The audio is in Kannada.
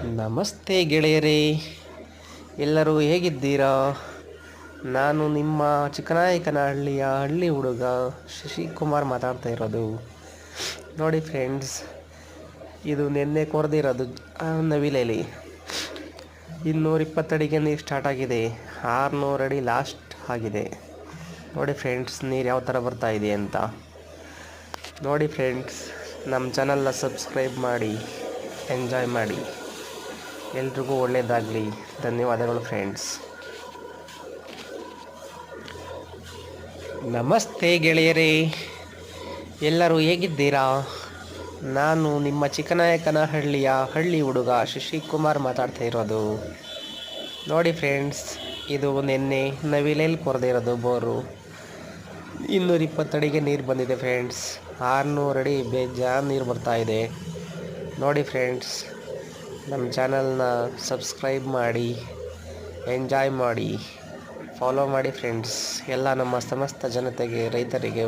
ನಮಸ್ತೆ ಗೆಳೆಯರೇ, ಎಲ್ಲರೂ ಹೇಗಿದ್ದೀರಾ? ನಾನು ನಿಮ್ಮ ಚಿಕ್ಕನಾಯಕನಹಳ್ಳಿಯ ಹಳ್ಳಿ ಹುಡುಗ ಶಶಿಕುಮಾರ್ ಮಾತಾಡ್ತಾ ಇರೋದು. ನೋಡಿ ಫ್ರೆಂಡ್ಸ್, ಇದು ನಿನ್ನೆ ಕೊರೆದಿರೋದು ನವಿಲೇಲಿ 220 ಅಡಿಗೆ ನೀರು ಸ್ಟಾರ್ಟ್ ಆಗಿದೆ. 600 ಅಡಿ ಲಾಸ್ಟ್ ಆಗಿದೆ. ನೋಡಿ ಫ್ರೆಂಡ್ಸ್, ನೀರು ಯಾವ ಥರ ಬರ್ತಾ ಇದೆ ಅಂತ. ನೋಡಿ ಫ್ರೆಂಡ್ಸ್, ನಮ್ಮ ಚಾನಲ್ನ ಸಬ್ಸ್ಕ್ರೈಬ್ ಮಾಡಿ, ಎಂಜಾಯ್ ಮಾಡಿ. ಎಲ್ರಿಗೂ ಒಳ್ಳೆಯದಾಗಲಿ. ಧನ್ಯವಾದಗಳು ಫ್ರೆಂಡ್ಸ್. ನಮಸ್ತೆ ಗೆಳೆಯರೇ, ಎಲ್ಲರೂ ಹೇಗಿದ್ದೀರಾ? ನಾನು ನಿಮ್ಮ ಚಿಕ್ಕನಾಯಕನಹಳ್ಳಿಯ ಹಳ್ಳಿ ಹುಡುಗ ಶಶಿಕುಮಾರ್ ಮಾತಾಡ್ತಾ ಇರೋದು. ನೋಡಿ ಫ್ರೆಂಡ್ಸ್, ಇದು ನಿನ್ನೆ ನವಿಲೇಲಿ ಕೊರೆದಿರೋದು ಬೋರು. 220 ಅಡಿಗೆ ನೀರು ಬಂದಿದೆ ಫ್ರೆಂಡ್ಸ್. 600 ಅಡಿ ಬೇಜಾನ್ ನೀರು ಬರ್ತಾಯಿದೆ. ನೋಡಿ ಫ್ರೆಂಡ್ಸ್, ನಮ್ಮ ಚಾನಲ್ನ ಸಬ್ಸ್ಕ್ರೈಬ್ ಮಾಡಿ, ಎಂಜಾಯ್ ಮಾಡಿ, ಫಾಲೋ ಮಾಡಿ ಫ್ರೆಂಡ್ಸ್. ಎಲ್ಲ ನಮ್ಮ ಸಮಸ್ತ ಜನತೆಗೆ, ರೈತರಿಗೆ